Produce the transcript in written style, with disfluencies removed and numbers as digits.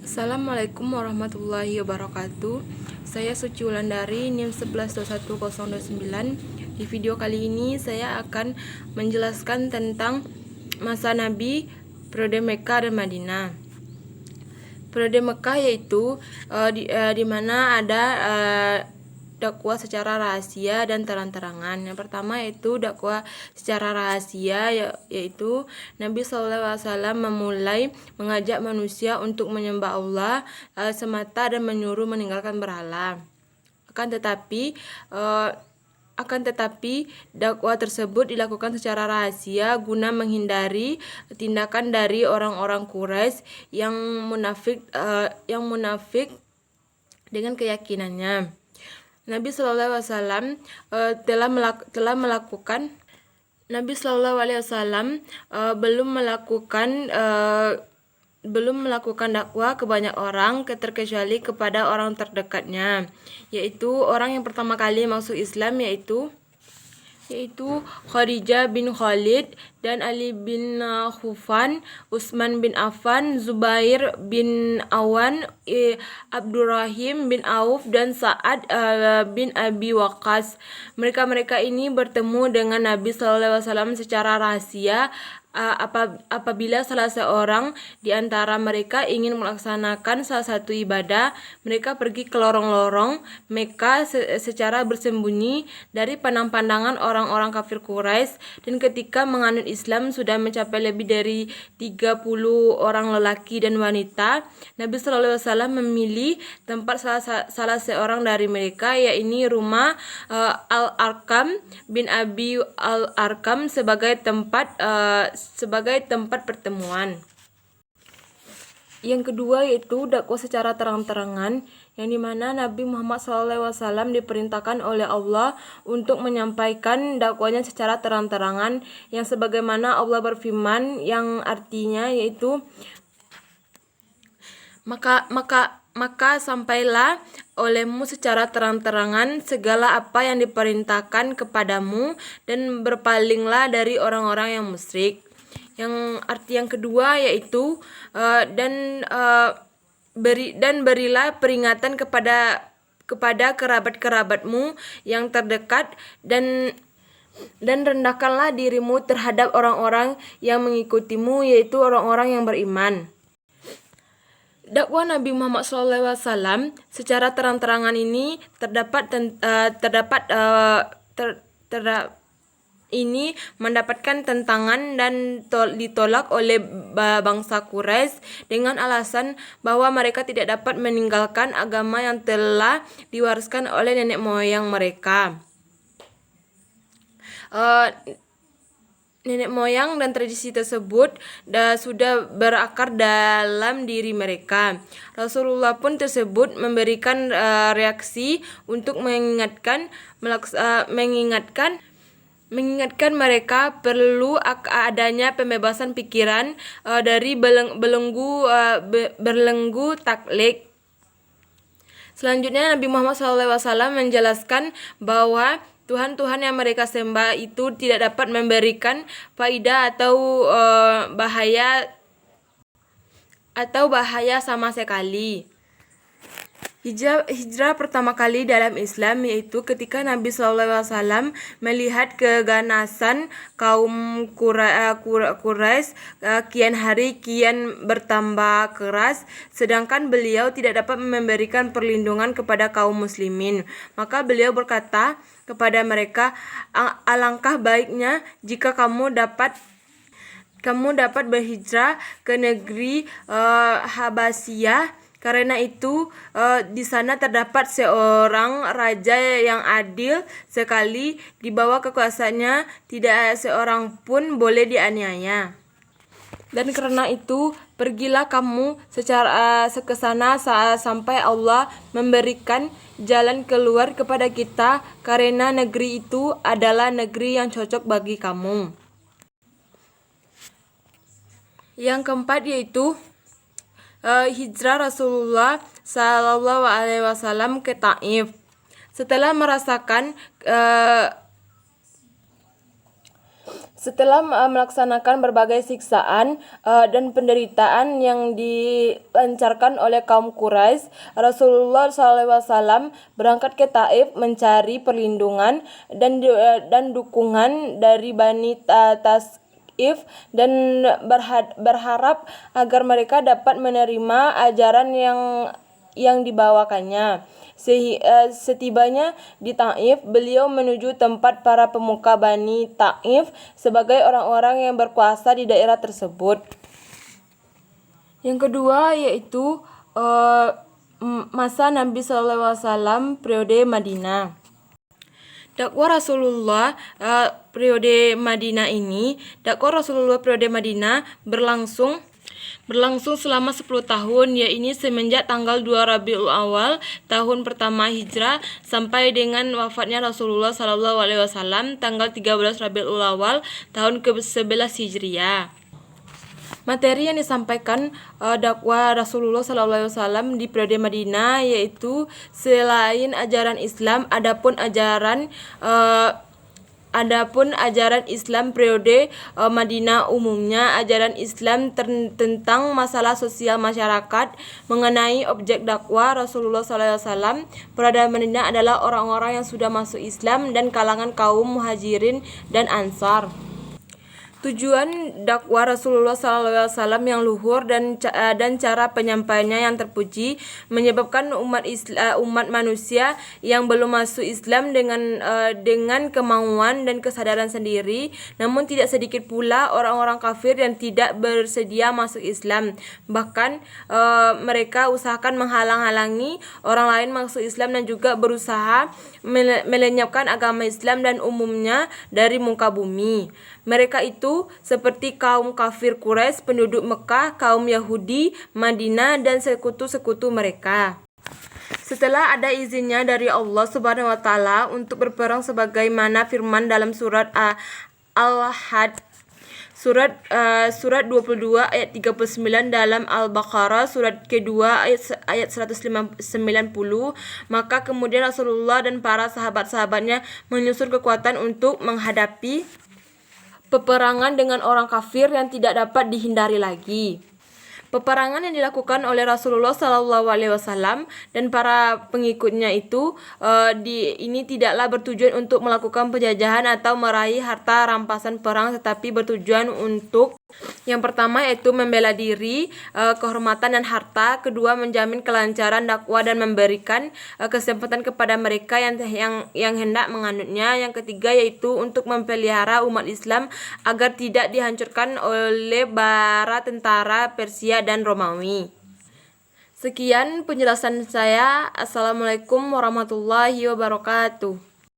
Assalamualaikum warahmatullahi wabarakatuh. Saya Suci Wulandari, NIM 11211029. Di video kali ini saya akan menjelaskan tentang masa Nabi, periode Mekah dan Madinah. Periode Mekah yaitu di mana ada dakwah secara rahasia dan terang-terangan. Yang pertama yaitu dakwah secara rahasia, yaitu Nabi SAW memulai mengajak manusia untuk menyembah Allah semata dan menyuruh meninggalkan berhala. Akan tetapi dakwah tersebut dilakukan secara rahasia guna menghindari tindakan dari orang-orang Quraisy yang munafik dengan keyakinannya. Nabi Shallallahu Alaihi Wasallam belum melakukan dakwah ke banyak orang terkecuali kepada orang terdekatnya, yaitu orang yang pertama kali masuk Islam yaitu Khadijah bin Khalid dan Ali bin Khuffan, Utsman bin Affan, Zubair bin Awan, Abdurrahim bin Auf, dan Sa'ad bin Abi Waqqas. Mereka ini bertemu dengan Nabi SAW secara rahasia apabila salah seorang di antara mereka ingin melaksanakan salah satu ibadah. Mereka pergi ke lorong-lorong Mekah secara bersembunyi dari pandangan orang-orang kafir Quraisy, dan ketika menganut Islam sudah mencapai lebih dari 30 orang lelaki dan wanita, Nabi SAW memilih tempat salah seorang dari mereka, yaitu rumah Al-Arqam bin Abi Al-Arqam sebagai tempat pertemuan. Yang kedua yaitu dakwah secara terang-terangan, yang dimana Nabi Muhammad SAW diperintahkan oleh Allah untuk menyampaikan dakwanya secara terang-terangan, yang sebagaimana Allah berfirman, yang artinya yaitu maka sampailah olehmu secara terang-terangan segala apa yang diperintahkan kepadamu, dan berpalinglah dari orang-orang yang musyrik. Yang arti yang kedua yaitu berilah peringatan kepada kerabat-kerabatmu yang terdekat, dan rendahkanlah dirimu terhadap orang-orang yang mengikutimu, yaitu orang-orang yang beriman. Dakwah Nabi Muhammad SAW secara terang-terangan ini mendapatkan tentangan dan ditolak oleh bangsa Quraisy dengan alasan bahwa mereka tidak dapat meninggalkan agama yang telah diwariskan oleh nenek moyang mereka. Nenek moyang dan tradisi tersebut sudah berakar dalam diri mereka. Rasulullah pun tersebut memberikan reaksi untuk mengingatkan mereka perlu adanya pembebasan pikiran dari belenggu taklid. Selanjutnya Nabi Muhammad SAW menjelaskan bahwa Tuhan-Tuhan yang mereka sembah itu tidak dapat memberikan faidah atau bahaya sama sekali. Hijrah pertama kali dalam Islam yaitu ketika Nabi SAW melihat keganasan kaum Quraisy kian hari kian bertambah keras, sedangkan beliau tidak dapat memberikan perlindungan kepada kaum muslimin. Maka beliau berkata kepada mereka, alangkah baiknya jika kamu dapat berhijrah ke negeri Habasyah, karena itu di sana terdapat seorang raja yang adil sekali, di bawah kekuasaannya tidak seorang pun boleh dianiaya. Dan karena itu pergilah kamu ke sana sampai Allah memberikan jalan keluar kepada kita, karena negeri itu adalah negeri yang cocok bagi kamu. Yang keempat yaitu hijrah Rasulullah SAW ke Taif. Setelah melaksanakan berbagai siksaan dan penderitaan yang dilancarkan oleh kaum Quraisy, Rasulullah SAW berangkat ke Taif mencari perlindungan dan dukungan dari Bani Tas'if dan berharap agar mereka dapat menerima ajaran yang dibawakannya. Setibanya di Taif, beliau menuju tempat para pemuka Bani Taif sebagai orang-orang yang berkuasa di daerah tersebut. Yang kedua yaitu masa Nabi SAW periode Madinah. Dakwah Rasulullah periode Madinah berlangsung selama 10 tahun, yaitu semenjak tanggal 2 Rabiul Awal tahun pertama Hijrah sampai dengan wafatnya Rasulullah SAW tanggal 13 Rabiul Awal tahun ke-11 Hijriah. Materi yang disampaikan dakwah Rasulullah SAW di periode Madinah yaitu selain ajaran Islam, adapun ajaran Islam periode Madinah umumnya ajaran Islam tentang masalah sosial masyarakat. Mengenai objek dakwah Rasulullah SAW pada Madinah adalah orang-orang yang sudah masuk Islam dan kalangan kaum Muhajirin dan Ansar. Tujuan dakwah Rasulullah SAW yang luhur dan cara penyampaiannya yang terpuji menyebabkan umat manusia yang belum masuk Islam dengan kemauan dan kesadaran sendiri, namun tidak sedikit pula orang-orang kafir yang tidak bersedia masuk Islam. Bahkan mereka usahakan menghalang-halangi orang lain masuk Islam dan juga berusaha melenyapkan agama Islam dan umumnya dari muka bumi. Mereka itu seperti kaum kafir Quraisy, penduduk Mekah, kaum Yahudi, Madinah, dan sekutu-sekutu mereka. Setelah ada izinnya dari Allah Subhanahu wa Ta'ala untuk berperang sebagaimana firman dalam surat Al-Had Surat 22 ayat 39 dalam Al-Baqarah surat kedua ayat 190, maka kemudian Rasulullah dan para sahabat-sahabatnya menyusun kekuatan untuk menghadapi peperangan dengan orang kafir yang tidak dapat dihindari lagi. Peperangan yang dilakukan oleh Rasulullah SAW dan para pengikutnya itu ini tidaklah bertujuan untuk melakukan penjajahan atau meraih harta rampasan perang, tetapi bertujuan untuk yang pertama yaitu membela diri, kehormatan dan harta. Kedua, menjamin kelancaran dakwah dan memberikan kesempatan kepada mereka yang hendak menganutnya. Yang ketiga yaitu untuk memelihara umat Islam agar tidak dihancurkan oleh bara tentara Persia dan Romawi. Sekian penjelasan saya. Assalamualaikum warahmatullahi wabarakatuh.